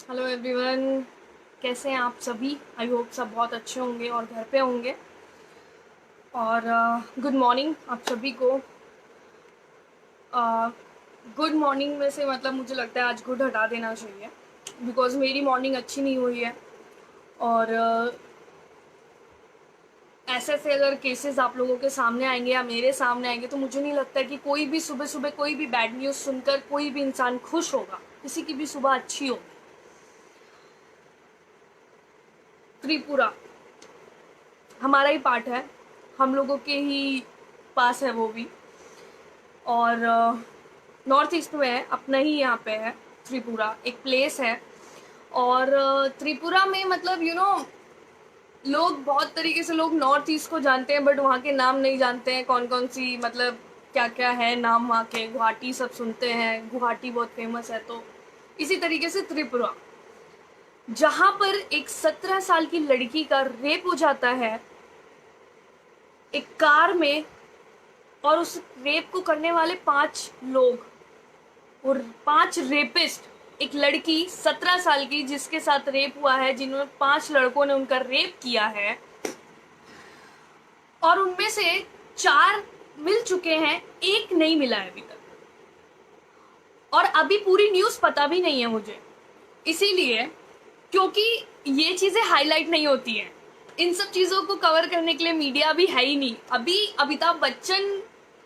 Hello everyone. कैसे हैं आप सभी? आई होप सब बहुत अच्छे होंगे और घर पे होंगे। और गुड मॉर्निंग आप सभी को। गुड मॉर्निंग में से मतलब मुझे लगता है आज गुड हटा देना चाहिए, बिकॉज़ मेरी मॉर्निंग अच्छी नहीं हुई है। और ऐसे ऐसे अगर केसेस आप लोगों के सामने आएंगे या मेरे सामने आएंगे तो मुझे नहीं लगता कि कोई भी सुबह सुबह कोई भी बैड न्यूज़ सुनकर कोई भी इंसान खुश होगा, किसी की भी सुबह अच्छी होगी। त्रिपुरा हमारा ही पार्ट है, हम लोगों के ही पास है वो भी। और नॉर्थ ईस्ट में है, अपना ही यहाँ पे है। त्रिपुरा एक प्लेस है। और त्रिपुरा में मतलब लोग बहुत तरीके से लोग नॉर्थ ईस्ट को जानते हैं, बट वहाँ के नाम नहीं जानते हैं कौन कौन सी मतलब क्या क्या है नाम वहाँ के। गुवाहाटी सब सुनते हैं, गुवाहाटी बहुत फेमस है। तो इसी तरीके से त्रिपुरा, जहाँ पर एक 17 साल की लड़की का रेप हो जाता है एक कार में, और उस रेप को करने वाले 5 लोग और 5 रेपिस्ट, एक लड़की 17 साल की जिसके साथ रेप हुआ है, जिन्होंने 5 लड़कों ने उनका रेप किया है, और उनमें से 4 मिल चुके हैं, एक नहीं मिला है अभी तक। और अभी पूरी न्यूज पता भी नहीं है मुझे, इसीलिए क्योंकि ये चीजें हाईलाइट नहीं होती हैं। इन सब चीजों को कवर करने के लिए मीडिया भी है ही नहीं। अभी अमिताभ बच्चन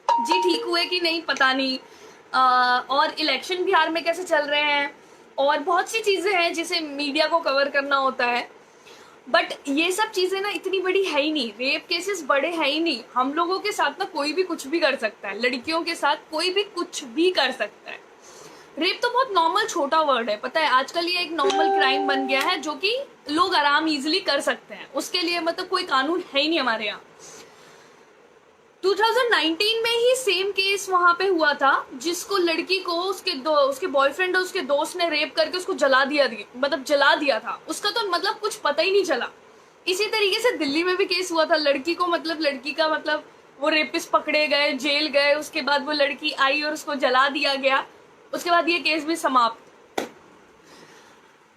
जी ठीक हुए कि नहीं पता नहीं। और इलेक्शन बिहार में कैसे चल रहे हैं, और बहुत सी चीजें हैं जिसे मीडिया को कवर करना होता है। बट ये सब चीजें ना इतनी बड़ी है ही नहीं, रेप केसेस बड़े है ही नहीं। हम लोगों के साथ ना कोई भी कुछ भी कर सकता है, लड़कियों के साथ कोई भी कुछ भी कर सकता है। रेप तो बहुत नॉर्मल छोटा वर्ड है, पता है आजकल ये एक नॉर्मल क्राइम बन गया है जो कि लोग आराम इजीली कर सकते हैं। उसके लिए मतलब कोई कानून है ही नहीं हमारे यहाँ। 2019 में ही सेम केस वहां पे हुआ था, जिसको लड़की को उसके बॉयफ्रेंड और उसके दोस्त ने रेप करके उसको जला दिया था। उसका तो मतलब कुछ पता ही नहीं चला। इसी तरीके से दिल्ली में भी केस हुआ था, लड़की को मतलब लड़की का मतलब वो रेपिस्ट पकड़े गए, जेल गए, उसके बाद वो लड़की आई और उसको जला दिया गया। उसके बाद ये केस भी समाप्त।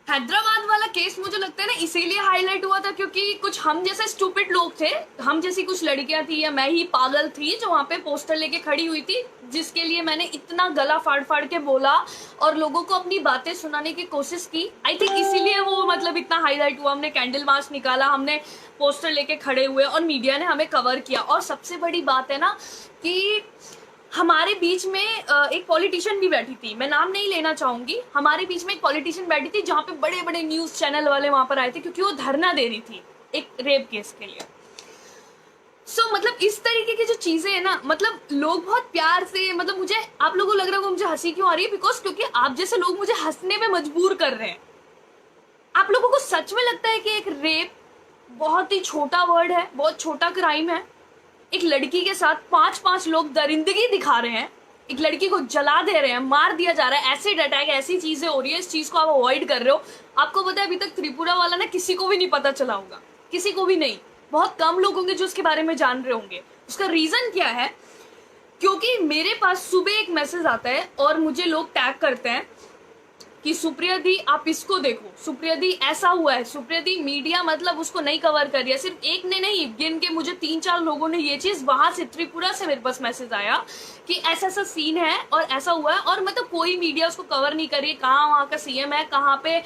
हैदराबाद वाला केस मुझे लगता है ना इसीलिए हाईलाइट हुआ था क्योंकि कुछ हम जैसे स्टूपिड लोग थे, हम जैसी कुछ लड़कियां थी या मैं ही पागल थी जो वहां पे पोस्टर लेके खड़ी हुई थी, जिसके लिए मैंने इतना गला फाड़ फाड़ के बोला और लोगों को अपनी बातें सुनाने की कोशिश की। आई थिंक इसीलिए वो मतलब इतना हाईलाइट हुआ। हमने कैंडल मार्च निकाला, हमने पोस्टर लेके खड़े हुए और मीडिया ने हमें कवर किया। और सबसे बड़ी बात है ना कि हमारे बीच में एक पॉलिटिशियन भी बैठी थी, मैं नाम नहीं लेना चाहूंगी। हमारे बीच में एक पॉलिटिशियन बैठी थी जहाँ पे बड़े बड़े न्यूज चैनल वाले वहां पर आए थे क्योंकि वो धरना दे रही थी एक रेप केस के लिए। मतलब इस तरीके की जो चीजें है ना, मतलब लोग बहुत प्यार से, मतलब मुझे आप लोगों को लग रहा है मुझे हंसी क्यों आ रही है, बिकॉज क्योंकि आप जैसे लोग मुझे हंसने में मजबूर कर रहे हैं। आप लोगों को सच में लगता है कि एक रेप बहुत ही छोटा वर्ड है, बहुत छोटा क्राइम है। एक लड़की के साथ 5 लोग दरिंदगी दिखा रहे हैं, एक लड़की को जला दे रहे हैं, मार दिया जा रहा है, एसिड अटैक, ऐसी चीजें हो रही है। इस चीज को आप अवॉइड कर रहे हो। आपको पता है अभी तक त्रिपुरा वाला ना किसी को भी नहीं पता चला होगा, किसी को भी नहीं। बहुत कम लोग होंगे जो उसके बारे में जान रहे होंगे। उसका रीजन क्या है? क्योंकि मेरे पास सुबह एक मैसेज आता है और मुझे लोग टैग करते हैं कि सुप्रिया दी आप इसको देखो, सुप्रिया दी ऐसा हुआ है, सुप्रिया दी मीडिया मतलब उसको नहीं कवर कर रही है। सिर्फ एक ने नहीं, गिन के मुझे 3-4 लोगों ने ये चीज वहां से त्रिपुरा से मेरे पास मैसेज आया कि ऐसा ऐसा सीन है और ऐसा हुआ है। और मतलब कोई मीडिया उसको कवर नहीं कर रही है। कहाँ वहां का सीएम है, कहाँ पे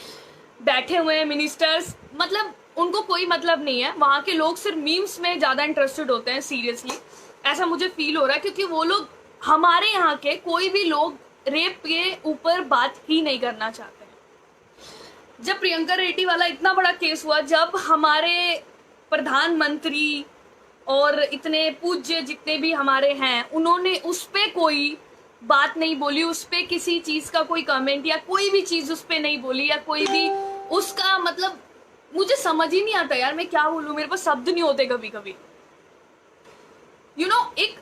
बैठे हुए हैं मिनिस्टर्स, मतलब उनको कोई मतलब नहीं है। वहां के लोग सिर्फ मीम्स में ज्यादा इंटरेस्टेड होते हैं, सीरियसली ऐसा मुझे फील हो रहा है। क्योंकि वो लोग, हमारे यहाँ के कोई भी लोग रेप के ऊपर बात ही नहीं करना चाहते हैं। जब प्रियंका रेड्डी वाला इतना बड़ा केस हुआ, जब हमारे प्रधानमंत्री और इतने पूज्य जितने भी हमारे हैं, उन्होंने उस पे कोई बात नहीं बोली, उस पे किसी चीज का कोई कमेंट या कोई भी चीज उस पे नहीं बोली, या कोई भी उसका मतलब मुझे समझ ही नहीं आता यार, मैं क्या बोलूं, मेरे पास शब्द नहीं होते कभी कभी। एक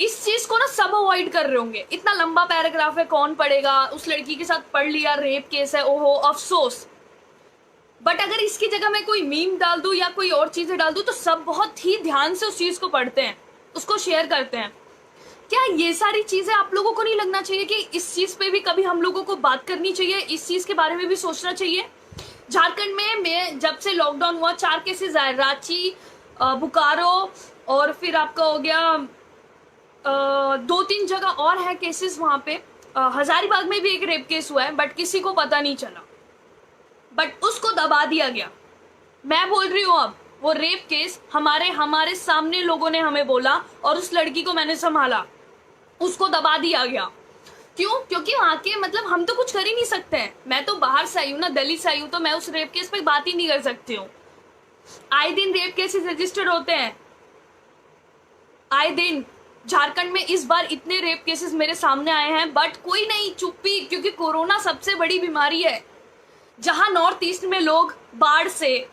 इस चीज को ना सब अवॉइड कर रहे होंगे। इतना लंबा पैराग्राफ है, कौन पढ़ेगा? उस लड़की के साथ पढ़ लिया, रेप केस है, ओहो अफसोस। बट अगर इसकी जगह मैं कोई मीम डाल दूं या कोई और चीजें डाल दूं तो सब बहुत ही ध्यान से उस चीज को पढ़ते हैं, उसको शेयर करते हैं। क्या ये सारी चीजें आप लोगों को नहीं लगना चाहिए कि इस चीज पे भी कभी हम लोगों को बात करनी चाहिए, इस चीज के बारे में भी सोचना चाहिए? झारखंड में मैं जब से लॉकडाउन हुआ 4 केसेस आए, रांची, बोकारो और फिर आपका हो गया 2-3 जगह और है केसेस वहां पे। हजारीबाग में भी एक रेप केस हुआ है बट किसी को पता नहीं चला, बट उसको दबा दिया गया। मैं बोल रही हूँ अब वो रेप केस हमारे सामने लोगों ने हमें बोला और उस लड़की को मैंने संभाला, उसको दबा दिया गया। क्यों? क्योंकि वहां के मतलब हम तो कुछ कर ही नहीं सकते हैं। मैं तो बाहर से आई हूँ ना, दिल्ली से आई हूँ, तो मैं उस रेप केस पे बात ही नहीं कर सकती हूँ। आए दिन रेप केसेस रजिस्टर्ड होते हैं, आए दिन। झारखंड में इस बार इतने रेप केसेस मेरे सामने आए हैं बट कोई नहीं, चुप्पी, क्योंकि कोरोना सबसे बड़ी बीमारी है। जहां नॉर्थ ईस्ट में लोग बाढ़ से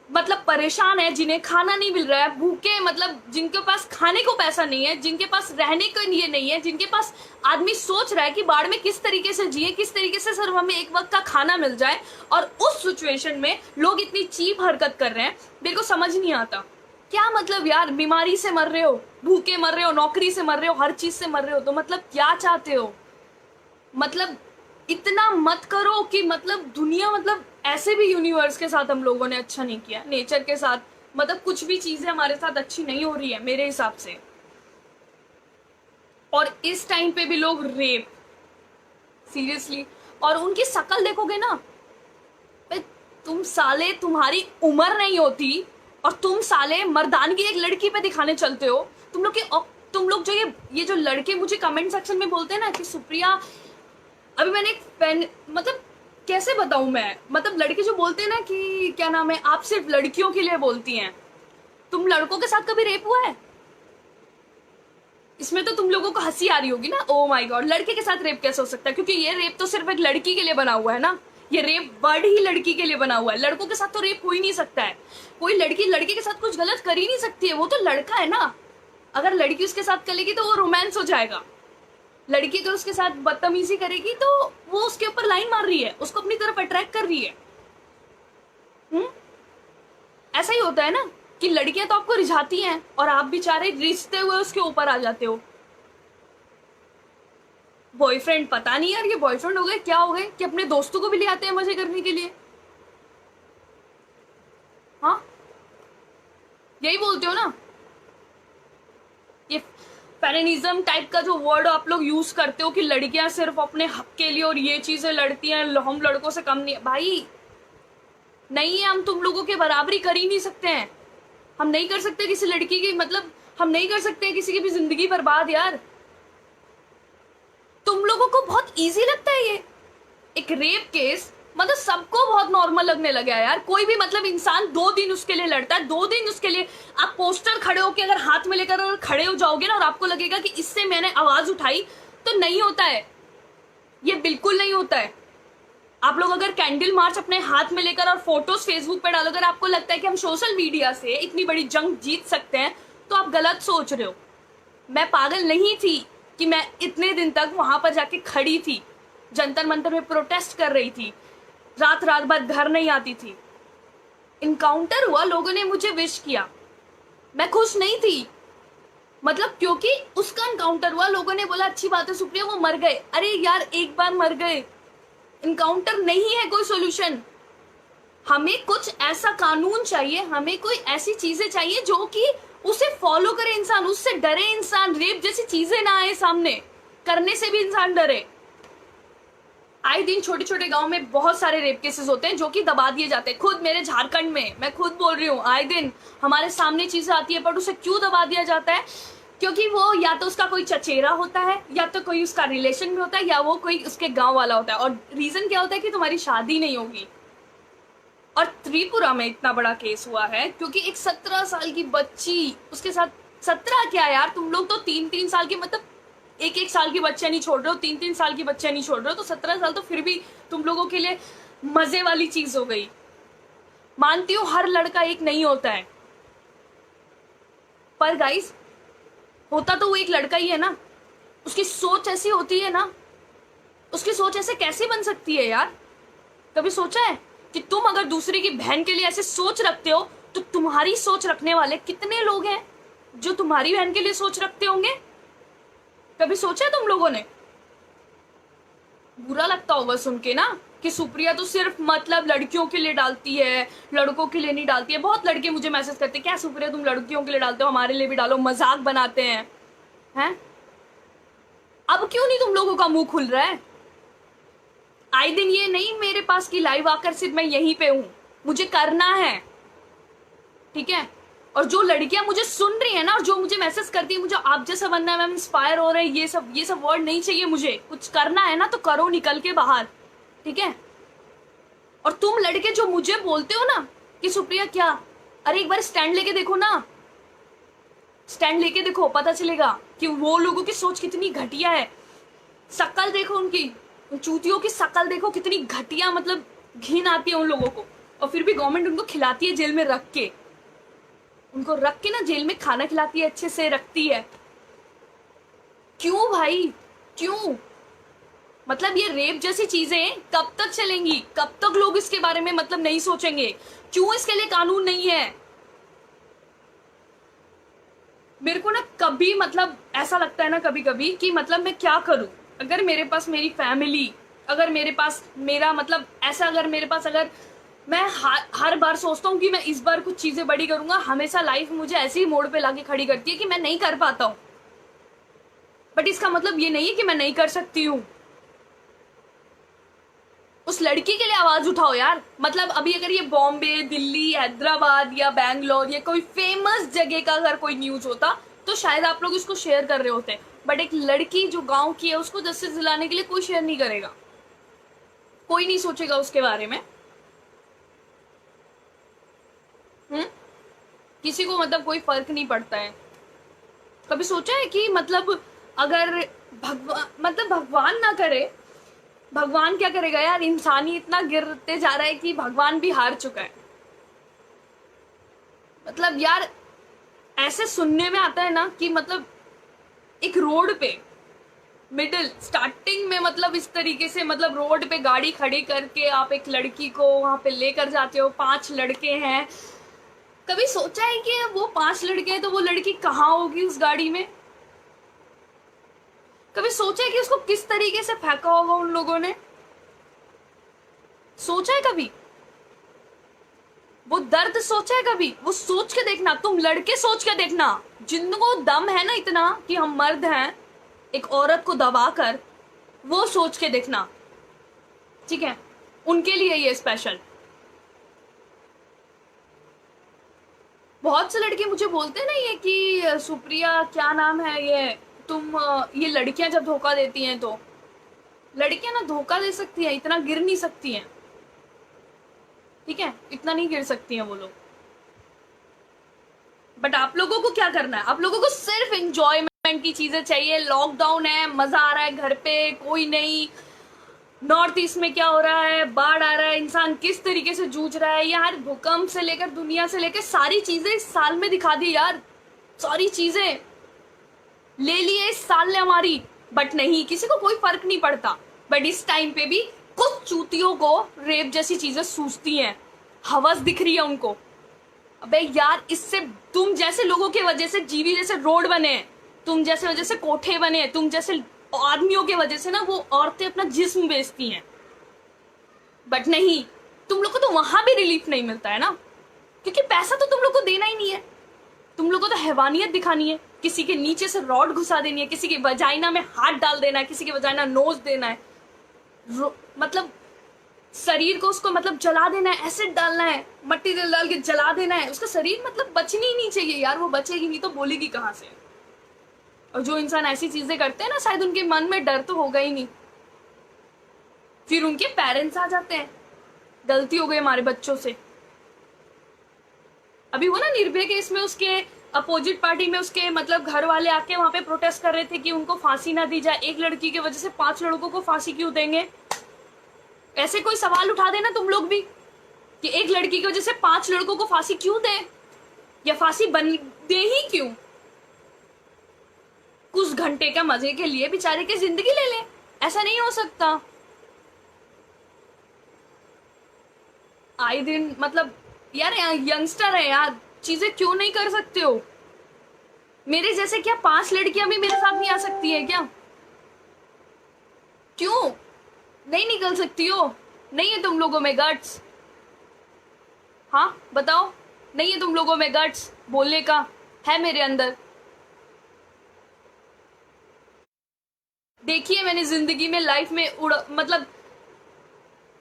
मतलब परेशान है, जिन्हें खाना नहीं मिल रहा है, भूखे, मतलब जिनके पास खाने को पैसा नहीं है, जिनके पास रहने के लिए नहीं है, जिनके पास आदमी सोच रहा है कि बाढ़ में किस तरीके से जिए, किस तरीके से सिर्फ हमें एक वक्त का खाना मिल जाए, और उस सिचुएशन में लोग इतनी चीप हरकत कर रहे हैं, मेरे को समझ नहीं आता। क्या मतलब यार, बीमारी से मर रहे हो, भूखे मर रहे हो, नौकरी से मर रहे हो, हर चीज से मर रहे हो, तो मतलब क्या चाहते हो? मतलब इतना मत करो कि मतलब दुनिया, मतलब ऐसे भी यूनिवर्स के साथ हम लोगों ने अच्छा नहीं किया, नेचर के साथ, मतलब कुछ भी चीजें हमारे साथ अच्छी नहीं हो रही है मेरे हिसाब से। और इस टाइम पे भी लोग रेप, सीरियसली। और उनकी शक्ल देखोगे ना, तुम साले, तुम्हारी उम्र नहीं होती और तुम साले मर्दानगी एक लड़की पे दिखाने चलते हो। तुम लोग जो ये जो लड़के मुझे कमेंट सेक्शन में बोलते हैं ना कि सुप्रिया, अभी मैंने एक फैन, मतलब कैसे बताऊं मैं, मतलब लड़के जो बोलते हैं ना कि क्या नाम है, आप सिर्फ लड़कियों के लिए बोलती हैं। तुम लड़कों के साथ कभी रेप हुआ है? इसमें तो तुम लोगों को हंसी आ रही होगी ना, ओ माय गॉड, लड़के के साथ रेप कैसे हो सकता है? क्योंकि ये रेप तो सिर्फ एक लड़की के लिए बना हुआ है ना, ये रेप वर्ड ही लड़की के लिए बना हुआ है। लड़कों के साथ तो रेप हो ही नहीं सकता है। कोई लड़की लड़के के साथ कुछ गलत कर ही नहीं सकती है, वो तो लड़का है ना। अगर लड़की उसके साथ करेगी तो वो रोमांस हो जाएगा। लड़की अगर उसके साथ बदतमीजी करेगी तो वो उसके ऊपर लाइन मार रही है, उसको अपनी तरफ अट्रैक्ट कर रही है। ऐसा ही होता है ना कि लड़कियां तो आपको रिझाती हैं और आप बेचारे रिझते हुए उसके ऊपर आ जाते हो। बॉयफ्रेंड, पता नहीं यार ये बॉयफ्रेंड हो गए क्या हो गए कि अपने दोस्तों को भी ले आते हैं मजे करने के लिए। हाँ, यही बोलते हो ना, ये फेमिनिज्म टाइप का जो वर्ड आप लोग यूज करते हो कि लड़कियां सिर्फ अपने हक के लिए और ये चीजें लड़ती हैं, हम लड़कों से कम नहीं है। भाई नहीं है, हम तुम लोगों के बराबरी कर ही नहीं सकते हैं। हम नहीं कर सकते किसी लड़की की, मतलब हम नहीं कर सकते किसी की भी जिंदगी बर्बाद यार। तुम लोगों को बहुत इजी लगता है ये एक रेप केस, मतलब सबको बहुत नॉर्मल लगने लगा है यार। कोई भी मतलब इंसान 2 दिन उसके लिए लड़ता है, 2 दिन उसके लिए। आप पोस्टर खड़े होके अगर हाथ में लेकर और खड़े हो जाओगे ना और आपको लगेगा कि इससे मैंने आवाज उठाई, तो नहीं होता है, ये बिल्कुल नहीं होता है। आप लोग अगर कैंडल मार्च अपने हाथ में लेकर और फोटोज फेसबुक पे डालो, अगर आपको लगता है कि हम सोशल मीडिया से इतनी बड़ी जंग जीत सकते हैं, तो आप गलत सोच रहे हो। मैं पागल नहीं थी कि मैं इतने दिन तक वहां पर जाके खड़ी थी, जंतर मंतर में प्रोटेस्ट कर रही थी, रात रात बाद घर नहीं आती थी। इनकाउंटर हुआ, लोगों ने मुझे विश किया, मैं खुश नहीं थी, मतलब क्योंकि उसका इनकाउंटर हुआ, लोगों ने बोला अच्छी बात है सुप्रिया वो मर गए। अरे यार एक बार मर गए, इनकाउंटर नहीं है कोई सोल्यूशन। हमें कुछ ऐसा कानून चाहिए, हमें कोई ऐसी चीजें चाहिए जो कि उसे फॉलो करे इंसान, उससे डरे इंसान। रेप जैसी चीजें ना आए सामने, करने से भी इंसान डरे। आए दिन छोटे छोटे गांव में बहुत सारे रेप केसेस होते हैं जो कि दबा दिए जाते हैं। खुद मेरे झारखंड में, मैं खुद बोल रही हूँ, आए दिन हमारे सामने चीजें आती है, बट उसे क्यों दबा दिया जाता है? क्योंकि वो या तो उसका कोई चचेरा होता है, या तो कोई उसका रिलेशन में होता है, या वो कोई उसके गांव वाला होता है। और रीजन क्या होता है कि तुम्हारी शादी नहीं होगी। और त्रिपुरा में इतना बड़ा केस हुआ है क्योंकि एक 17 साल की बच्ची, उसके साथ 17 क्या यार, तुम लोग तो 3-3 साल के, मतलब 1-1 साल की बच्चे नहीं छोड़ रहे हो, 3-3 साल की बच्चे नहीं छोड़ रहे हो, तो 17 साल तो फिर भी तुम लोगों के लिए मजे वाली चीज हो गई। मानती हूँ हर लड़का एक नहीं होता है, पर गाइस होता तो वो एक लड़का ही है ना। उसकी सोच ऐसी होती है ना, उसकी सोच ऐसे कैसे बन सकती है यार? कभी सोचा है कि तुम अगर दूसरे की बहन के लिए ऐसे सोच रखते हो तो तुम्हारी सोच रखने वाले कितने लोग हैं जो तुम्हारी बहन के लिए सोच रखते होंगे? कभी सोचा है तुम लोगों ने? बुरा लगता होगा सुन के ना कि सुप्रिया तो सिर्फ मतलब लड़कियों के लिए डालती है, लड़कों के लिए नहीं डालती है। बहुत लड़के मुझे मैसेज करते हैं, क्या सुप्रिया तुम लड़कियों के लिए डालते हो, हमारे लिए भी डालो, मजाक बनाते हैं। अब क्यों नहीं तुम लोगों का मुंह खुल रहा है? आए दिन ये नहीं मेरे पास की लाइव आकर सिर्फ मैं यहीं पे हूं, मुझे करना है, ठीक है। और जो लड़कियां मुझे सुन रही है ना और जो मुझे मैसेज करती है, मुझे आप जैसा बनना है, मैम इंस्पायर हो रहे हैं, ये सब वर्ड नहीं चाहिए मुझे। कुछ करना है ना तो करो निकल के बाहर, ठीक है। और तुम लड़के जो मुझे बोलते हो ना कि सुप्रिया क्या, अरे एक बार स्टैंड लेके देखो ना, स्टैंड लेके देखो, पता चलेगा कि वो लोगों की सोच कितनी घटिया है। शक्ल देखो उनकी, चूतियों की शक्ल देखो कितनी घटिया, मतलब घिन आती है उन लोगों को। और फिर भी गवर्नमेंट उनको खिलाती है जेल में रख के, उनको रख के ना जेल में खाना खिलाती है, अच्छे से रखती है। क्यों भाई, क्यों? मतलब ये रेप जैसी चीजें कब तक चलेंगी, कब तक लोग इसके बारे में मतलब नहीं सोचेंगे? क्यों इसके लिए कानून नहीं है? मेरे को ना कभी मतलब ऐसा लगता है ना कभी कभी कि मतलब मैं क्या करूं, अगर मेरे पास मेरी फैमिली, अगर मेरे पास मेरा मतलब ऐसा, अगर मेरे पास, अगर मैं हर बार सोचता हूँ कि मैं इस बार कुछ चीजें बड़ी करूंगा, हमेशा लाइफ मुझे ऐसे ही मोड़ पे लाके खड़ी करती है कि मैं नहीं कर पाता हूँ। बट इसका मतलब ये नहीं है कि मैं नहीं कर सकती हूँ। उस लड़की के लिए आवाज उठाओ यार। मतलब अभी अगर ये बॉम्बे, दिल्ली, हैदराबाद या बैंगलोर या कोई फेमस जगह का अगर कोई न्यूज होता तो शायद आप लोग इसको शेयर कर रहे होते, बट एक लड़की जो गांव की है उसको जस्टिस दिलाने के लिए कोई शेयर नहीं करेगा, कोई नहीं सोचेगा उसके बारे में। किसी को मतलब कोई फर्क नहीं पड़ता है। कभी सोचा है कि मतलब अगर भगवान ना करे, भगवान क्या करेगा यार? इंसान ही इतना गिरते जा रहा है कि भगवान भी हार चुका है। मतलब यार ऐसे सुनने में आता है ना कि मतलब एक रोड पे मिडिल स्टार्टिंग में मतलब इस तरीके से, मतलब रोड पे गाड़ी खड़ी करके आप एक लड़की को वहां पे लेकर जाते हो, 5 लड़के हैं। कभी सोचा है कि वो 5 लड़के हैं तो वो लड़की कहाँ होगी उस गाड़ी में? कभी सोचा है कि उसको किस तरीके से फेंका होगा उन लोगों ने? सोचा है कभी? वो दर्द सोचा है कभी? वो सोच के देखना, तुम लड़के सोच के देखना, जिनको दम है ना इतना कि हम मर्द हैं एक औरत को दबाकर, वो सोच के देखना, ठीक है। उनके लिए ये स्पेशल। बहुत से लड़के मुझे बोलते हैं ना ये कि सुप्रिया क्या नाम है ये, तुम ये लड़कियां जब धोखा देती हैं तो, लड़कियां ना धोखा दे सकती हैं, इतना गिर नहीं सकती हैं, ठीक है, इतना नहीं गिर सकती हैं वो लोग। बट आप लोगों को क्या करना है? आप लोगों को सिर्फ एंजॉयमेंट की चीजें चाहिए। लॉकडाउन है, मजा आ रहा है घर पे, कोई नहीं। नॉर्थ ईस्ट में क्या हो रहा है, बाढ़ आ रहा है, इंसान किस तरीके से जूझ रहा है यार, भूकंप से लेकर दुनिया से लेकर सारी चीजें इस साल में दिखा दी यार, सारी चीजें ले लिए इस साल ने हमारी। बट नहीं, किसी को कोई फर्क नहीं पड़ता। बट इस टाइम पे भी कुछ चूतियों को रेप जैसी चीजें सूझती हैं, हवस दिख रही है उनको। अबे यार, इससे तुम जैसे लोगों की वजह से जीवी जैसे रोड बने, तुम जैसे वजह से कोठे बने, तुम जैसे आदमियों के वजह से ना वो औरतें अपना जिस्म बेचती हैं। बट नहीं, तुम लोग को तो वहां भी रिलीफ नहीं मिलता है ना, क्योंकि पैसा तो तुम लोग को देना ही नहीं है। तुम लोग को तो हैवानियत दिखानी है, किसी के नीचे से रॉड घुसा देनी है, किसी के वजाइना में हाथ डाल देना है, किसी के वजाइना नोज देना है, मतलब शरीर को उसको मतलब जला देना है, एसिड डालना है, मट्टी डाल के जला देना है, उसका शरीर मतलब बचनी ही नहीं चाहिए यार। वो बचेगी नहीं तो बोलेगी कहाँ से? और जो इंसान ऐसी चीजें करते हैं ना, शायद उनके मन में डर तो होगा ही नहीं। फिर उनके पेरेंट्स आ जाते हैं, गलती हो गई हमारे बच्चों से। अभी वो ना निर्भया केस में उसके अपोजिट पार्टी में उसके मतलब घर वाले आके वहां पे प्रोटेस्ट कर रहे थे कि उनको फांसी ना दी जाए। एक लड़की की वजह से 5 लड़कों को फांसी क्यों देंगे? ऐसे कोई सवाल उठा देना तुम लोग भी कि एक लड़की की वजह से 5 लड़कों को फांसी क्यों दे, या फांसी बन दे ही क्यों? कुछ घंटे का मजे के लिए बेचारे की जिंदगी ले ले, ऐसा नहीं हो सकता। आए दिन मतलब यार यंगस्टर है यार, चीजें क्यों नहीं कर सकते हो? मेरे जैसे क्या 5 लड़कियां भी मेरे साथ नहीं आ सकती है क्या? क्यों नहीं निकल सकती हो? नहीं है तुम लोगों में गट्स? हाँ बताओ, नहीं है तुम लोगों में गट्स बोलने का? है मेरे अंदर। देखिए मैंने जिंदगी में लाइफ में मतलब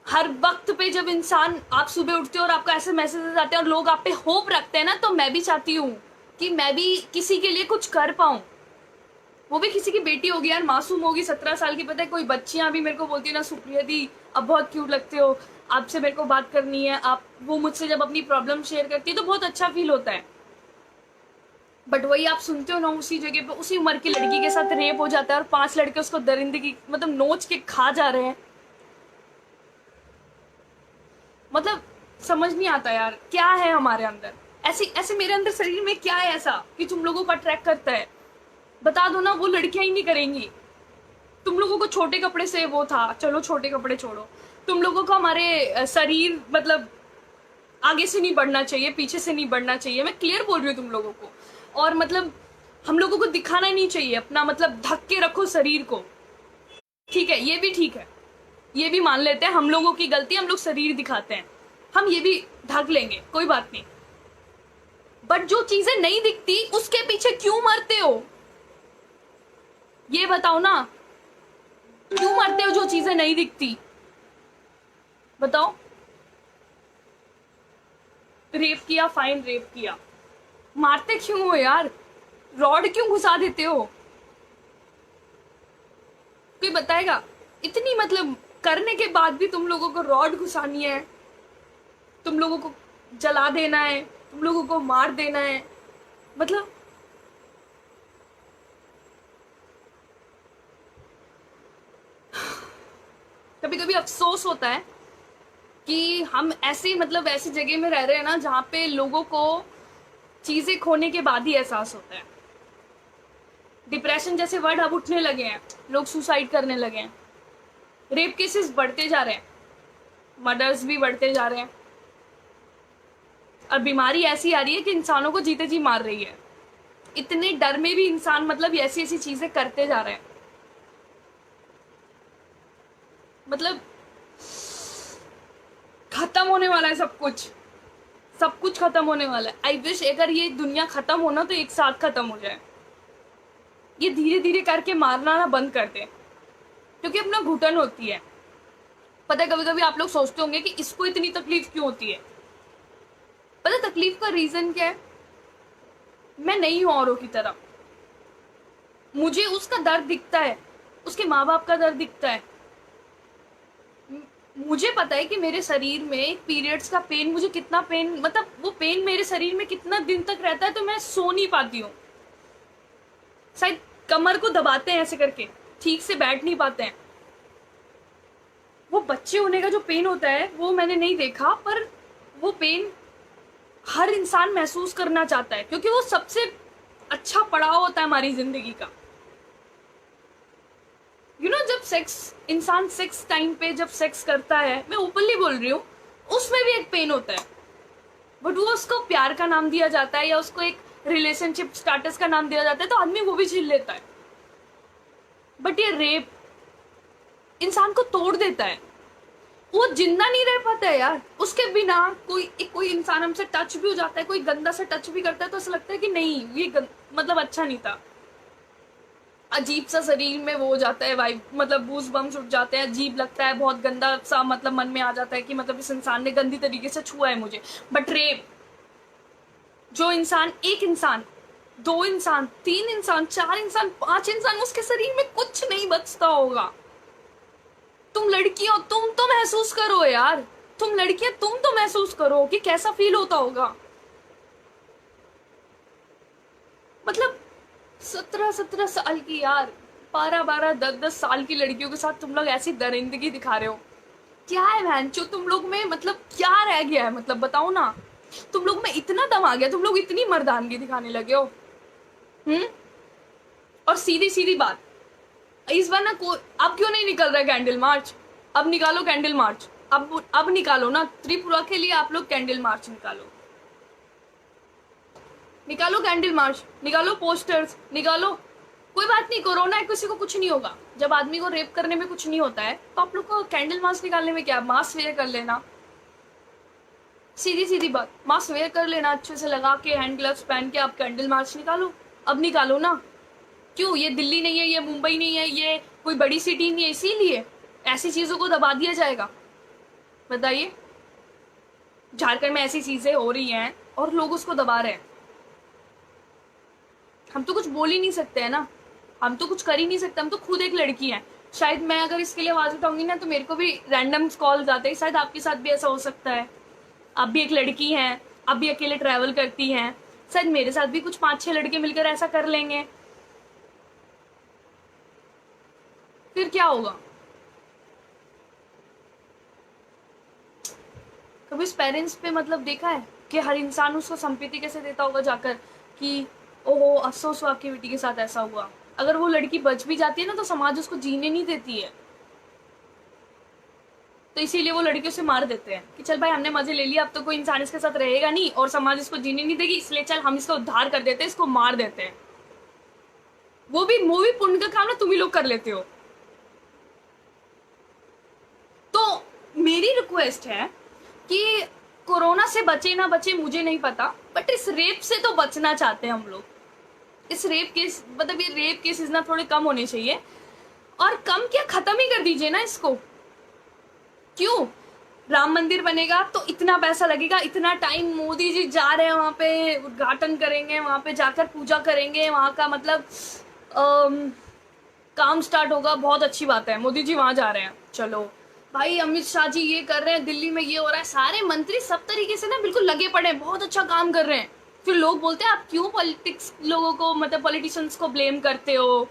हर वक्त पे जब इंसान, आप सुबह उठते हो और आपको ऐसे मैसेजेस आते हैं और लोग आप पे होप रखते हैं ना, तो मैं भी चाहती हूँ कि मैं भी किसी के लिए कुछ कर पाऊँ। वो भी किसी की बेटी होगी यार, मासूम होगी, 17 साल की। पता है कोई बच्चियां भी मेरे को बोलती है ना, सुप्रिया दी अब बहुत क्यूट लगते हो, आपसे मेरे को बात करनी है। आप वो मुझसे जब अपनी प्रॉब्लम शेयर करती है तो बहुत अच्छा फील होता है। बट वही आप सुनते हो ना, उसी जगह पे उसी उम्र की लड़की के साथ रेप हो जाता है और 5 लड़के उसको दरिंदगी मतलब नोच के खा जा रहे हैं। मतलब समझ नहीं आता यार क्या है हमारे अंदर। ऐसे ऐसे मेरे अंदर शरीर में क्या है ऐसा कि तुम लोगों को अट्रैक्ट करता है? बता दो ना, वो लड़कियां ही नहीं करेंगी। तुम लोगों को छोटे कपड़े से वो था, चलो छोटे कपड़े छोड़ो, तुम लोगों को हमारे शरीर मतलब आगे से नहीं बढ़ना चाहिए, पीछे से नहीं बढ़ना चाहिए, मैं क्लियर बोल रही हूँ तुम लोगों को। और मतलब हम लोगों को दिखाना ही नहीं चाहिए अपना, मतलब ढक के रखो शरीर को। ठीक है, ये भी ठीक है, ये भी मान लेते हैं हम लोगों की गलती, हम लोग शरीर दिखाते हैं, हम ये भी ढक लेंगे, कोई बात नहीं। बट जो चीजें नहीं दिखती उसके पीछे क्यों मरते हो? ये बताओ ना, क्यों मरते हो जो चीजें नहीं दिखती? बताओ। रेप किया, फाइन, रेप किया, मारते क्यों हो यार? रॉड क्यों घुसा देते हो? कोई बताएगा? इतनी मतलब करने के बाद भी तुम लोगों को रॉड घुसानी है, तुम लोगों को जला देना है, तुम लोगों को मार देना है। मतलब कभी कभी अफसोस होता है कि हम ऐसी मतलब ऐसी जगह में रह रहे हैं ना जहाँ पे लोगों को चीजें खोने के बाद ही एहसास होता है। डिप्रेशन जैसे वर्ड अब उठने लगे हैं, लोग सुसाइड करने लगे हैं, रेप केसेस बढ़ते जा रहे हैं, मर्डर्स भी बढ़ते जा रहे हैं, और बीमारी ऐसी आ रही है कि इंसानों को जीते जी मार रही है। इतने डर में भी इंसान मतलब ऐसी ऐसी चीजें करते जा रहे हैं। मतलब खत्म होने वाला है सब कुछ, सब कुछ खत्म होने वाला है। आई विश अगर ये दुनिया खत्म होना तो एक साथ खत्म हो जाए। ये धीरे धीरे करके मारना ना बंद कर दे, क्योंकि अपना घुटन होती है। पता है कभी कभी आप लोग सोचते होंगे कि इसको इतनी तकलीफ क्यों होती है। पता है तकलीफ का रीजन क्या है? मैं नहीं हूं औरों की तरह, मुझे उसका दर्द दिखता है, उसके माँ बाप का दर्द दिखता है। मुझे पता है कि मेरे शरीर में पीरियड्स का पेन, मुझे कितना पेन, मतलब वो पेन मेरे शरीर में कितना दिन तक रहता है, तो मैं सो नहीं पाती हूँ। शायद कमर को दबाते हैं ऐसे करके, ठीक से बैठ नहीं पाते हैं। वो बच्चे होने का जो पेन होता है वो मैंने नहीं देखा, पर वो पेन हर इंसान महसूस करना चाहता है, क्योंकि वो सबसे अच्छा पड़ाव होता है हमारी जिंदगी का। जब इंसान सेक्स टाइम पे जब सेक्स करता है, मैं ओपनली बोल रही हूँ, उसमें भी एक पेन होता है, बट वो उसको प्यार का नाम दिया जाता है या उसको एक रिलेशनशिप स्टाटस का नाम दिया जाता है, तो आदमी वो भी झेल लेता है। बट ये रेप इंसान को तोड़ देता है, वो जिंदा नहीं रह पाता है यार उसके बिना। कोई इंसान हमसे टच भी हो जाता है, कोई गंदा सा टच भी करता है, तो ऐसा लगता है कि नहीं ये मतलब अच्छा नहीं था। अजीब सा शरीर में वो हो जाता है वाइब, मतलब बूज बम्स उठ जाते हैं, अजीब लगता है, बहुत गंदा सा मतलब मन में आ जाता है कि मतलब इस इंसान ने गंदी तरीके से छुआ है मुझे। बट रेप, जो इंसान, एक इंसान, 2 इंसान, 3 इंसान, 4 इंसान, 5 इंसान, उसके शरीर में कुछ नहीं बचता होगा। तुम लड़की हो, तुम तो महसूस करो यार, तुम लड़कियां तुम तो महसूस करो कि कैसा फील होता होगा। मतलब 17 साल की यार, 12 10 साल की लड़कियों के साथ तुम लोग ऐसी दरिंदगी दिखा रहे हो। क्या है भैंचो तुम लोग में, मतलब क्या रह गया है? मतलब बताओ ना, तुम लोग में इतना दम आ गया, तुम लोग इतनी मर्दानगी दिखाने लगे हो। और सीधी सीधी बात, इस बार ना अब क्यों नहीं निकल रहा है कैंडल मार्च? अब निकालो कैंडल मार्च, अब निकालो ना, त्रिपुरा के लिए आप लोग कैंडल मार्च निकालो। निकालो कैंडल मार्च, निकालो पोस्टर्स, निकालो। कोई बात नहीं, कोरोना है, किसी को कुछ नहीं होगा। जब आदमी को रेप करने में कुछ नहीं होता है तो आप लोग को कैंडल मार्च निकालने में क्या, मास्क वेयर कर लेना, सीधी सीधी बात, मास्क वेयर कर लेना अच्छे से लगा के, हैंड ग्लव्स पहन के आप कैंडल मार्च निकालो। अब निकालो ना, क्यों? ये दिल्ली नहीं है, ये मुंबई नहीं है, ये कोई बड़ी सिटी नहीं है, इसीलिए ऐसी चीजों को दबा दिया जाएगा? बताइए, झारखंड में ऐसी चीजें हो रही हैं और लोग उसको दबा रहे हैं। हम तो कुछ बोल ही नहीं सकते है ना, हम तो कुछ कर ही नहीं सकते, हम तो खुद एक लड़की हैं। शायद मैं अगर इसके लिए आवाज उठाऊंगी ना तो मेरे को भी रैंडम कॉल आते हैं, शायद आपके साथ भी ऐसा हो सकता है। आप भी एक लड़की हैं, आप भी अकेले ट्रैवल करती हैं, शायद मेरे साथ भी कुछ 5-6 लड़के मिलकर ऐसा कर लेंगे, फिर क्या होगा? कभी उस पेरेंट्स पे मतलब देखा है कि हर इंसान उसको संपत्ति कैसे देता होगा जाकर कि ओहो अफसोस हुआ आपकी बेटी के साथ ऐसा हुआ। अगर वो लड़की बच भी जाती है ना तो समाज उसको जीने नहीं देती है, तो इसीलिए वो लड़कियों से मार देते हैं कि चल भाई हमने मजे ले लिया, अब तो कोई इंसान इसके साथ रहेगा नहीं और समाज इसको जीने नहीं देगी, इसलिए चल हम इसका उद्धार कर देते हैं, इसको मार देते हैं। वो भी पुण्य का काम ना तुम ही लोग कर लेते हो। तो मेरी रिक्वेस्ट है कि कोरोना से बचे ना बचे मुझे नहीं पता, बट इस रेप से तो बचना चाहते हैं हम लोग। इस रेप केस मतलब ये रेप केसेस ना थोड़े कम होने चाहिए, और कम क्या खत्म ही कर दीजिए ना इसको। क्यों? राम मंदिर बनेगा तो इतना पैसा लगेगा, इतना टाइम मोदी जी जा रहे हैं वहां पे, उद्घाटन करेंगे, वहां पे जाकर पूजा करेंगे, वहां का मतलब काम स्टार्ट होगा, बहुत अच्छी बात है, मोदी जी वहां जा रहे हैं, चलो भाई अमित शाह जी ये कर रहे हैं, दिल्ली में ये हो रहा है, सारे मंत्री सब तरीके से ना बिल्कुल लगे पड़े हैं, बहुत अच्छा काम कर रहे हैं। फिर लोग बोलते हैं आप क्यों पॉलिटिक्स लोगों को मतलब पॉलिटिशियंस को ब्लेम करते हो?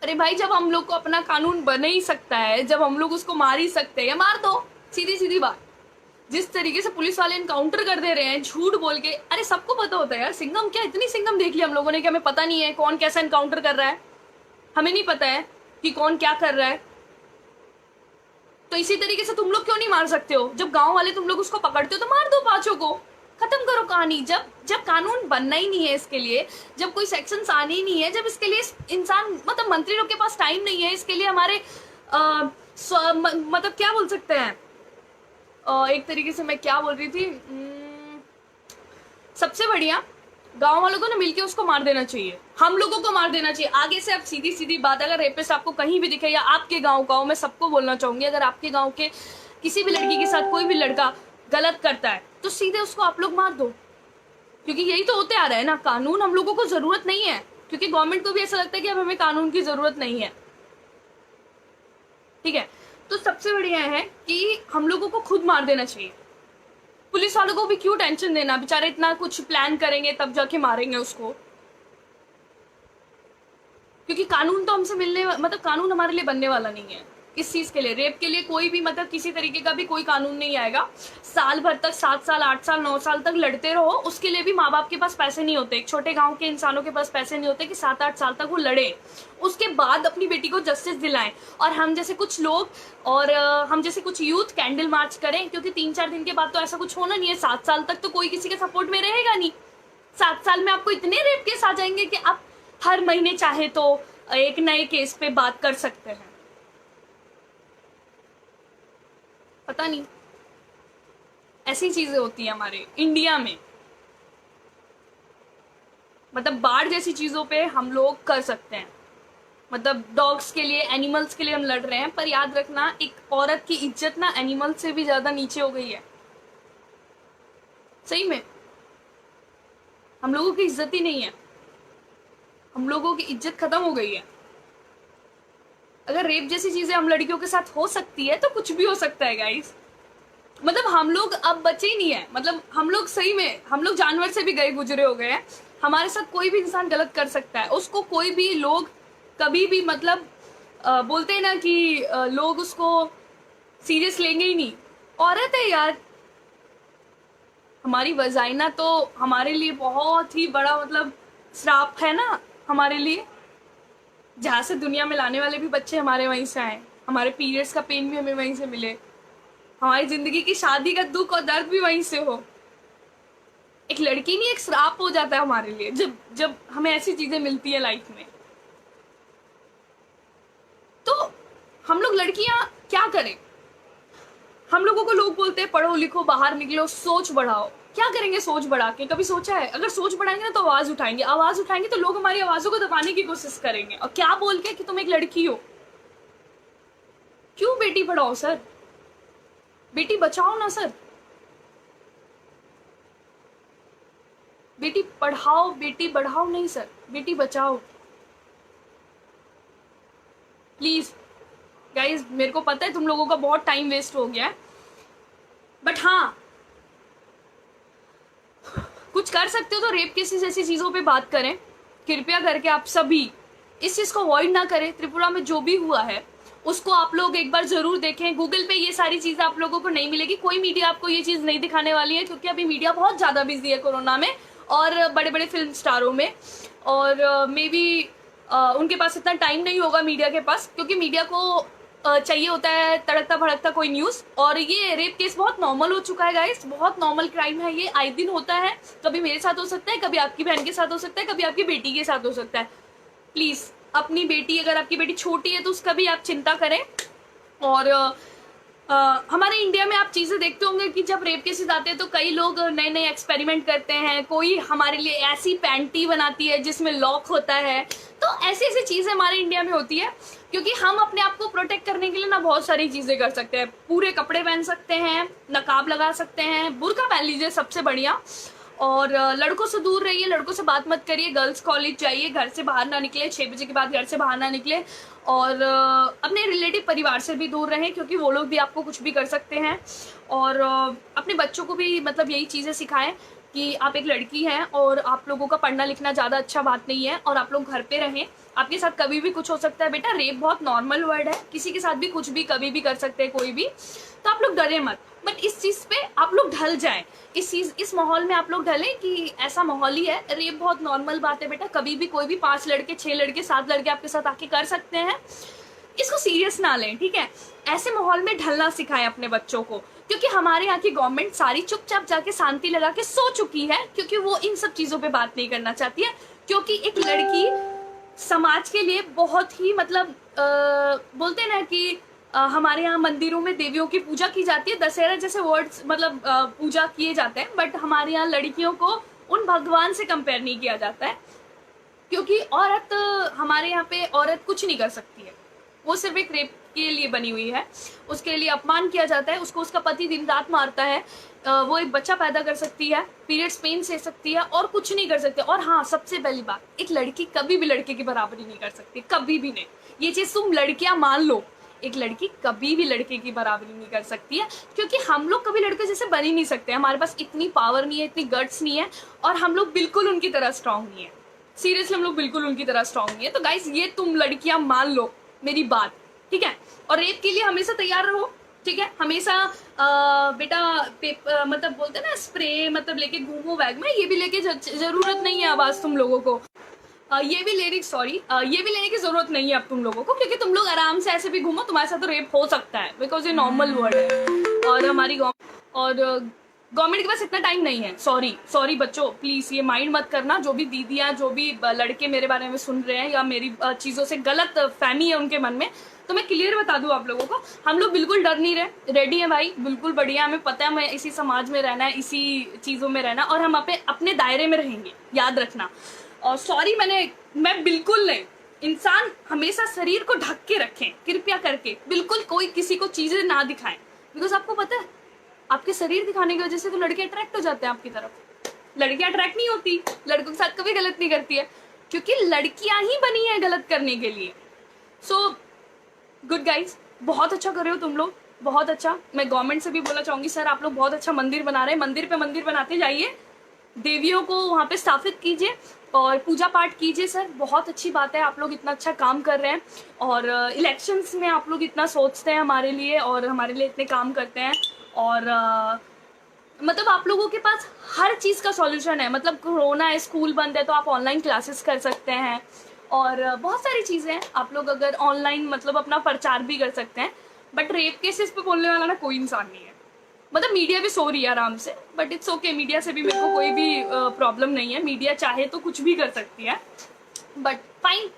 अरे भाई जब हम लोग को अपना कानून बन ही सकता है, जब हम लोग उसको मार ही सकते हैं, मार दो, सीधी सीधी बात। जिस तरीके से पुलिस वाले इनकाउंटर कर दे रहे हैं झूठ बोल के, अरे सबको पता होता है यार, सिंघम क्या इतनी सिंघम देख लिया हम लोगों ने कि हमें पता नहीं है कौन कैसा इनकाउंटर कर रहा है, हमें नहीं पता है कि कौन क्या कर रहा है। तो इसी तरीके से तुम लोग क्यों नहीं मार सकते हो? जब गांव वाले तुम लोग उसको पकड़ते हो तो मार दो पांचों को, खत्म करो कहानी। जब कानून बनना ही नहीं है इसके लिए, जब कोई सेक्शंस आने ही नहीं है, जब इसके लिए इंसान मतलब मंत्री लोग के पास टाइम नहीं है इसके लिए, हमारे मतलब क्या बोल सकते हैं, एक तरीके से मैं क्या बोल रही थी, सबसे बढ़िया गांव वालों को ना मिलके उसको मार देना चाहिए, हम लोगों को मार देना चाहिए। आगे से अब सीधी सीधी बात, अगर रेपिस्ट आपको कहीं भी दिखे या आपके गांव का हो, मैं सबको बोलना चाहूंगी, अगर आपके गांव के किसी भी लड़की के साथ कोई भी लड़का गलत करता है तो सीधे उसको आप लोग मार दो, क्योंकि यही तो होते आ रहा है ना। कानून हम लोगों को जरूरत नहीं है, क्योंकि गवर्नमेंट को भी ऐसा लगता है कि अब हमें कानून की जरूरत नहीं है, ठीक है। तो सबसे बढ़िया है कि हम लोगों को खुद मार देना चाहिए। पुलिस वालों को भी क्यों टेंशन देना, बेचारे इतना कुछ प्लान करेंगे तब जाके मारेंगे उसको, क्योंकि कानून तो हमसे मिलने मतलब कानून हमारे लिए बनने वाला नहीं है इस चीज के लिए। रेप के लिए कोई भी मतलब किसी तरीके का भी कोई कानून नहीं आएगा। साल भर तक 7 साल 8 साल 9 साल तक लड़ते रहो, उसके लिए भी माँ बाप के पास पैसे नहीं होते, एक छोटे गांव के इंसानों के पास पैसे नहीं होते कि 7-8 साल तक वो लड़े, उसके बाद अपनी बेटी को जस्टिस दिलाएं। और हम जैसे कुछ लोग और हम जैसे कुछ यूथ कैंडल मार्च करें, क्योंकि 3-4 दिन के बाद तो ऐसा कुछ होना नहीं है, 7 साल तक तो कोई किसी के सपोर्ट में रहेगा नहीं। 7 साल में आपको इतने रेप केस आ जाएंगे कि आप हर महीने चाहे तो एक नए केस पे बात कर सकते हैं। पता नहीं, ऐसी चीजें होती है हमारे इंडिया में, मतलब बाढ़ जैसी चीजों पे हम लोग कर सकते हैं, मतलब डॉग्स के लिए, एनिमल्स के लिए हम लड़ रहे हैं, पर याद रखना एक औरत की इज्जत ना एनिमल से भी ज्यादा नीचे हो गई है। सही में हम लोगों की इज्जत ही नहीं है, हम लोगों की इज्जत खत्म हो गई है। अगर रेप जैसी चीजें हम लड़कियों के साथ हो सकती है तो कुछ भी हो सकता है गाइस। मतलब हम लोग अब बचे ही नहीं है, मतलब हम लोग सही में, हम लोग जानवर से भी गए गुजरे हो गए हैं। हमारे साथ कोई भी इंसान गलत कर सकता है, उसको कोई भी लोग कभी भी मतलब बोलते हैं ना कि लोग उसको सीरियस लेंगे ही नहीं। औरत है यार, हमारी वजाइना तो हमारे लिए बहुत ही बड़ा मतलब श्राप है ना हमारे लिए। जहाँ से दुनिया में लाने वाले भी बच्चे हमारे वहीं से आए, हमारे पीरियड्स का पेन भी हमें वहीं से मिले, हमारी जिंदगी की शादी का दुख और दर्द भी वहीं से हो। एक लड़की नहीं, एक श्राप हो जाता है हमारे लिए जब जब हमें ऐसी चीजें मिलती है लाइफ में। तो हम लोग लड़कियां क्या करें? हम लोगों को लोग बोलते हैं पढ़ो लिखो, बाहर निकलो, सोच बढ़ाओ। क्या करेंगे सोच बढ़ा के? कभी सोचा है? अगर सोच बढ़ाएंगे ना तो आवाज उठाएंगे, आवाज उठाएंगे तो लोग हमारी आवाजों को दबाने की कोशिश करेंगे, और क्या बोल के कि तुम एक लड़की हो। क्यों बेटी पढ़ाओ सर, बेटी बचाओ ना सर, बेटी पढ़ाओ, बेटी बढ़ाओ नहीं sir, Beti Bachao please. Guys मेरे को पता है तुम लोगों का बहुत टाइम वेस्ट हो गया है, बट हाँ कुछ कर सकते हो तो रेप केसेस ऐसी चीजों पे बात करें। कृपया करके आप सभी इस चीज को अवॉइड ना करें। त्रिपुरा में जो भी हुआ है उसको आप लोग एक बार जरूर देखें। गूगल पे ये सारी चीजें आप लोगों को नहीं मिलेगी, कोई मीडिया आपको ये चीज नहीं दिखाने वाली है, क्योंकि अभी मीडिया बहुत ज्यादा बिजी है कोरोना में और बड़े बड़े फिल्म स्टारों में, और मे बी उनके पास इतना टाइम नहीं होगा मीडिया के पास, क्योंकि मीडिया को चाहिए होता है तड़कता भड़कता कोई न्यूज। और ये रेप केस बहुत नॉर्मल हो चुका है गाइस, बहुत नॉर्मल क्राइम है ये, आए दिन होता है। कभी मेरे साथ हो सकता है, कभी आपकी बहन के साथ हो सकता है, कभी आपकी बेटी के साथ हो सकता है। प्लीज अपनी बेटी, अगर आपकी बेटी छोटी है तो उसका भी आप चिंता करें। और हमारे इंडिया में आप चीजें देखते होंगे कि जब रेप केसेस आते हैं तो कई लोग नए नए एक्सपेरिमेंट करते हैं। कोई हमारे लिए ऐसी पैंटी बनाती है जिसमें लॉक होता है, तो ऐसी ऐसी चीजें हमारे इंडिया में होती है, क्योंकि हम अपने आप को प्रोटेक्ट करने के लिए ना बहुत सारी चीजें कर सकते हैं। पूरे कपड़े पहन सकते हैं, नकाब लगा सकते हैं, बुर्का पहन लीजिए सबसे बढ़िया, और लड़कों से दूर रहिए, लड़कों से बात मत करिए, गर्ल्स कॉलेज जाइए, घर से बाहर ना निकले, 6 बजे के बाद घर से बाहर ना निकले, और अपने रिलेटिव परिवार से भी दूर रहें, क्योंकि वो लोग भी आपको कुछ भी कर सकते हैं। और अपने बच्चों को भी मतलब यही चीज़ें सिखाएं कि आप एक लड़की हैं और आप लोगों का पढ़ना लिखना ज़्यादा अच्छा बात नहीं है, और आप लोग घर पे रहें। आपके साथ कभी भी कुछ हो सकता है बेटा, रेप बहुत नॉर्मल वर्ड है, किसी के साथ भी कुछ भी कभी भी कर सकते हैं कोई भी, तो आप लोग डरे मत। बट इस चीज पे आप लोग ढल जाएं, इस माहौल में आप लोग ढलें कि ऐसा माहौल ही है, रेप बहुत नॉर्मल बात है बेटा, कभी भी कोई भी 5 लड़के 6 लड़के 7 लड़के आपके साथ आके कर सकते हैं, इसको सीरियस ना लें, ठीक है। ऐसे माहौल में ढलना सिखाएं अपने बच्चों को, क्योंकि हमारे यहाँ की गवर्नमेंट सारी चुपचाप जाके शांति लगा के सो चुकी है, क्योंकि वो इन सब चीजों पे बात नहीं करना चाहती है। क्योंकि एक लड़की समाज के लिए बहुत ही मतलब बोलते हैं ना कि हमारे यहाँ मंदिरों में देवियों की पूजा की जाती है, दशहरा जैसे वर्ड्स मतलब पूजा किए जाते हैं, बट हमारे यहाँ लड़कियों को उन भगवान से कंपेयर नहीं किया जाता है, क्योंकि औरत हमारे यहाँ पे औरत कुछ नहीं कर सकती है, वो सिर्फ एक रेप के लिए बनी हुई है, उसके लिए अपमान किया जाता है, उसको उसका पति दिन रात मारता है, वो एक बच्चा पैदा कर सकती है, पीरियड्स पेन से सकती है, और कुछ नहीं कर सकती। और हाँ, सबसे पहली बात, एक लड़की कभी भी लड़के की बराबरी नहीं कर सकती, कभी भी नहीं। ये चीज तुम लड़कियां मान लो, एक लड़की कभी भी लड़के की बराबरी नहीं कर सकती है, क्योंकि हम लोग कभी लड़के जैसे बन ही नहीं सकते, हमारे पास इतनी पावर नहीं है, इतनी गट्स नहीं है, और हम लोग बिल्कुल उनकी तरह स्ट्रांग नहीं है। सीरियसली हम लोग बिल्कुल उनकी तरह स्ट्रांग नहीं है। तो गाइस ये तुम लड़कियां मान लो मेरी बात, ठीक है। और रेप के लिए हमेशा तैयार रहो, ठीक है। हमेशा बेटा मतलब बोलते हैं ना स्प्रे मतलब लेके घूमो बैग में, ये भी लेके जरूरत नहीं है आवाज तुम लोगों को, ये भी लेने की जरूरत नहीं है अब तुम लोगों को, क्योंकि तुम लोग आराम से ऐसे भी घूमो, तुम्हारे साथ तो रेप हो सकता है, बिकॉज ये नॉर्मल वर्ड है। और हमारी गवर्नमेंट के पास इतना टाइम नहीं है। सॉरी बच्चों, प्लीज ये माइंड मत करना, जो भी दीदियां जो भी लड़के मेरे बारे में सुन रहे हैं या मेरी चीजों से गलत फहमी है उनके मन में, तो मैं क्लियर बता दूं आप लोगों को, हम लोग बिल्कुल डर नहीं रहे, रेडी है भाई, बिल्कुल बढ़िया। हमें पता है हमें इसी समाज में रहना है, इसी चीजों में रहना, और हम अपने दायरे में रहेंगे, याद रखना। और सॉरी मैं बिल्कुल नहीं, इंसान हमेशा शरीर को ढक के रखें कृपया करके, बिल्कुल कोई किसी को चीजें ना दिखाएं, बिकॉज आपको पता है आपके शरीर दिखाने की वजह से तो लड़के अट्रैक्ट हो जाते हैं आपकी तरफ। लड़कियां अट्रैक्ट नहीं होती, लड़कों के साथ कभी गलत नहीं करती है, क्योंकि लड़कियां ही बनी है गलत करने के लिए। सो गुड गाइज, बहुत अच्छा कर रहे हो तुम लोग, बहुत अच्छा। मैं गवर्नमेंट से भी बोलना चाहूंगी, सर आप लोग बहुत अच्छा मंदिर बना रहे हैं, मंदिर पे मंदिर बनाते जाइए, देवियों को वहाँ पे स्थापित कीजिए और पूजा पाठ कीजिए। सर बहुत अच्छी बात है, आप लोग इतना अच्छा काम कर रहे हैं, और इलेक्शंस में आप लोग इतना सोचते हैं हमारे लिए, और हमारे लिए इतने काम करते हैं, और मतलब आप लोगों के पास हर चीज़ का सॉल्यूशन है। मतलब कोरोना है, स्कूल बंद है, तो आप ऑनलाइन क्लासेस कर सकते हैं, और बहुत सारी चीज़ें हैं। आप लोग अगर ऑनलाइन मतलब अपना प्रचार भी कर सकते हैं, बट रेप केसेस पे बोलने वाला ना कोई इंसान नहीं है, मतलब मीडिया भी सो रही है आराम से, बट इट्स ओके, मीडिया से भी मेरे को कोई भी प्रॉब्लम नहीं है, मीडिया चाहे तो कुछ भी कर सकती है, बट फाइन,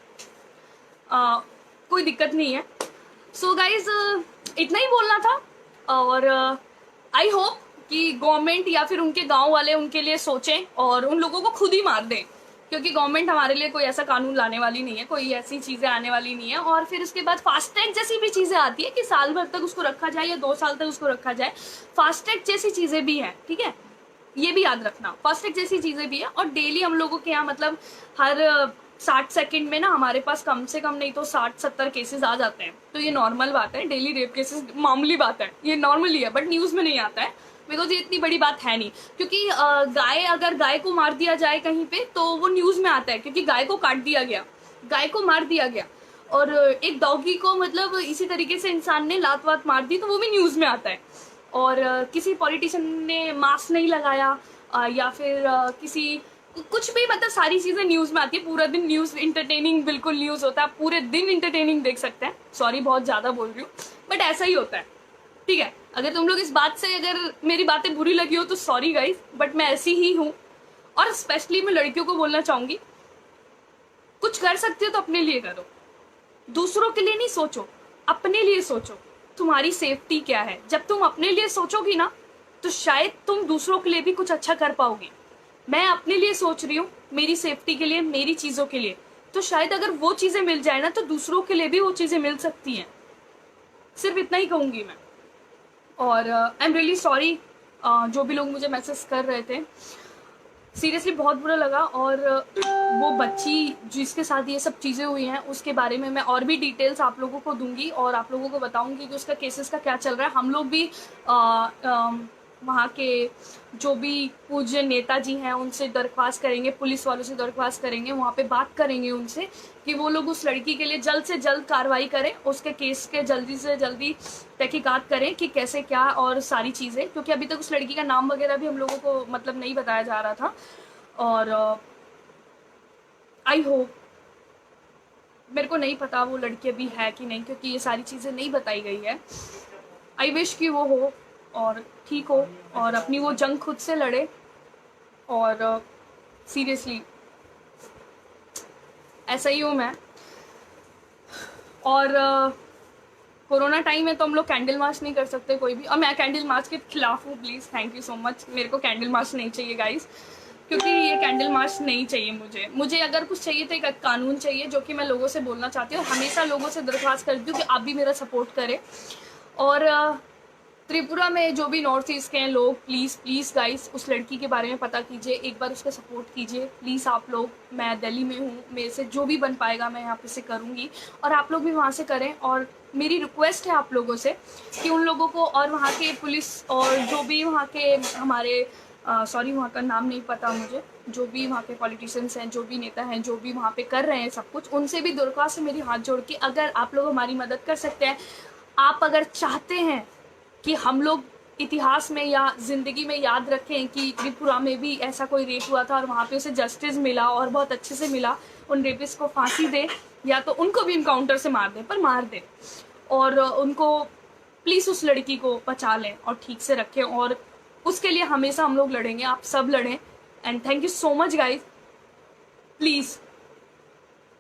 कोई दिक्कत नहीं है। सो गाइज इतना ही बोलना था, और आई होप कि गवर्नमेंट या फिर उनके गांव वाले उनके लिए सोचें और उन लोगों को खुद ही मार दें, क्योंकि गवर्नमेंट हमारे लिए कोई ऐसा कानून लाने वाली नहीं है, कोई ऐसी चीज़ें आने वाली नहीं है। और फिर उसके बाद फास्टैग जैसी भी चीज़ें आती है कि साल भर तक उसको रखा जाए या 2 साल तक उसको रखा जाए, फास्टैग जैसी चीज़ें भी हैं, ठीक है, ये भी याद रखना, फास्टैग जैसी चीज़ें भी है। और डेली हम लोगों के यहाँ मतलब हर 60 सेकंड में ना हमारे पास कम से कम नहीं तो 60-70 केसेस आ जाते हैं, तो ये नॉर्मल बात है, डेली रेप केसेस मामूली बात है, ये नॉर्मली है, बट न्यूज़ में नहीं आता है बिकॉज ये इतनी बड़ी बात है नहीं, क्योंकि गाय, अगर गाय को मार दिया जाए कहीं पे तो वो न्यूज़ में आता है, क्योंकि गाय को काट दिया गया, गाय को मार दिया गया, और एक डॉगी को मतलब इसी तरीके से इंसान ने लात वात मार दी तो वो भी न्यूज़ में आता है। और किसी पॉलिटिशियन ने मास्क नहीं लगाया या फिर किसी कुछ भी, मतलब सारी चीज़ें न्यूज़ में आती है, पूरा दिन न्यूज़, इंटरटेनिंग बिल्कुल न्यूज़ होता है, पूरे दिन इंटरटेनिंग देख सकते हैं। सॉरी बहुत ज़्यादा बोल रही हूँ, बट ऐसा ही होता है, ठीक है। अगर तुम लोग इस बात से, अगर मेरी बातें बुरी लगी हो तो सॉरी गाइस, बट मैं ऐसी ही हूँ। और स्पेशली मैं लड़कियों को बोलना चाहूँगी, कुछ कर सकते हो तो अपने लिए करो, दूसरों के लिए नहीं सोचो, अपने लिए सोचो, तुम्हारी सेफ्टी क्या है। जब तुम अपने लिए सोचोगी ना तो शायद तुम दूसरों के लिए भी कुछ अच्छा कर पाओगी। मैं अपने लिए सोच रही हूँ, मेरी सेफ्टी के लिए, मेरी चीज़ों के लिए, तो शायद अगर वो चीज़ें मिल जाए ना तो दूसरों के लिए भी वो चीज़ें मिल सकती हैं। सिर्फ इतना ही कहूँगी मैं। और आई एम रियली सॉरी जो भी लोग मुझे मैसेज कर रहे थे, सीरियसली बहुत बुरा लगा। और वो बच्ची जिसके साथ ये सब चीज़ें हुई हैं उसके बारे में मैं और भी डिटेल्स आप लोगों को दूंगी और आप लोगों को बताऊंगी कि उसका केसेस का क्या चल रहा है। हम लोग भी वहाँ के जो भी पूज्य नेताजी हैं उनसे दरख्वास्त करेंगे, पुलिस वालों से दरख्वास्त करेंगे, वहाँ पे बात करेंगे उनसे कि वो लोग उस लड़की के लिए जल्द से जल्द कार्रवाई करें, उसके केस के जल्दी से जल्दी तहकीकात करें कि कैसे क्या और सारी चीज़ें, क्योंकि अभी तक उस लड़की का नाम वगैरह भी हम लोगों को मतलब नहीं बताया जा रहा था। और आई होप, मेरे को नहीं पता वो लड़की अभी है कि नहीं, क्योंकि ये सारी चीज़ें नहीं बताई गई है। आई विश कि वो हो और ठीक हो और अपनी वो जंग खुद से लड़े। और सीरियसली ऐसा ही हूँ मैं। और कोरोना टाइम है तो हम लोग कैंडल मार्च नहीं कर सकते कोई भी, और मैं कैंडल मार्च के खिलाफ हूँ। Please, thank you so much. मेरे को कैंडल मार्च नहीं चाहिए गाइस, क्योंकि ये कैंडल मार्च नहीं चाहिए मुझे अगर कुछ चाहिए तो एक कानून चाहिए, जो कि मैं लोगों से बोलना चाहती हूँ, हमेशा लोगों से दरख्वास्त करती हूँ कि आप भी मेरा सपोर्ट करें। और त्रिपुरा में जो भी नॉर्थ ईस्ट के हैं लोग, प्लीज़ प्लीज़ गाइस उस लड़की के बारे में पता कीजिए, एक बार उसका सपोर्ट कीजिए प्लीज़ आप लोग। मैं दिल्ली में हूँ, मेरे से जो भी बन पाएगा मैं यहाँ पे से करूँगी, और आप लोग भी वहाँ से करें। और मेरी रिक्वेस्ट है आप लोगों से कि उन लोगों को, और वहाँ के पुलिस और जो भी वहाँ के हमारे सॉरी वहाँ का नाम नहीं पता मुझे, जो भी वहाँ के पॉलिटिशियंस हैं, जो भी नेता हैं, जो भी वहाँ पे कर रहे हैं सब कुछ, उनसे भी दरख्वास्त है मेरी हाथ जोड़ के, अगर आप लोग हमारी मदद कर सकते हैं, आप अगर चाहते हैं कि हम लोग इतिहास में या ज़िंदगी में याद रखें कि त्रिपुरा में भी ऐसा कोई रेप हुआ था और वहाँ पे उसे जस्टिस मिला और बहुत अच्छे से मिला, उन रेपिस्ट को फांसी दे या तो उनको भी इनकाउंटर से मार दे, पर मार दे, और उनको प्लीज़ उस लड़की को बचा लें और ठीक से रखें, और उसके लिए हमेशा हम लोग लड़ेंगे, आप सब लड़ें। And thank you so much guys. Please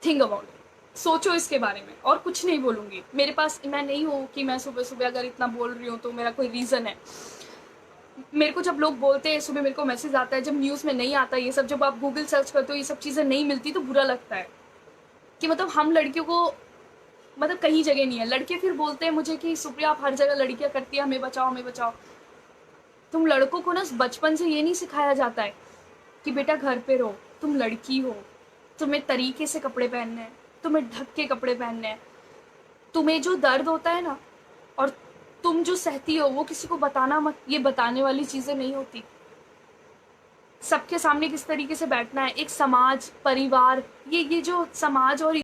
think about it, सोचो इसके बारे में। और कुछ नहीं बोलूँगी, मेरे पास, मैं नहीं हूँ कि मैं सुबह सुबह अगर इतना बोल रही हूँ तो मेरा कोई रीज़न है। मेरे को जब लोग बोलते हैं सुबह, मेरे को मैसेज आता है, जब न्यूज़ में नहीं आता ये सब, जब आप गूगल सर्च करते हो ये सब चीज़ें नहीं मिलती तो बुरा लगता है कि मतलब हम लड़कियों को मतलब कहीं जगह नहीं है। लड़के फिर बोलते हैं मुझे कि सुप्रिया आप हर जगह लड़कियाँ करती है, हमें बचाओ हमें बचाओ। तुम लड़कों को ना बचपन से ये नहीं सिखाया जाता है कि बेटा घर पे रहो, तुम लड़की हो, तुम्हें तरीके से कपड़े पहनने हैं, तुम्हें ढक के कपड़े पहनने हैं, तुम्हें जो दर्द होता है ना और तुम जो सहती हो वो किसी को बताना मत, ये बताने वाली चीज़ें नहीं होती। सबके सामने किस तरीके से बैठना है, एक समाज, परिवार, ये जो समाज और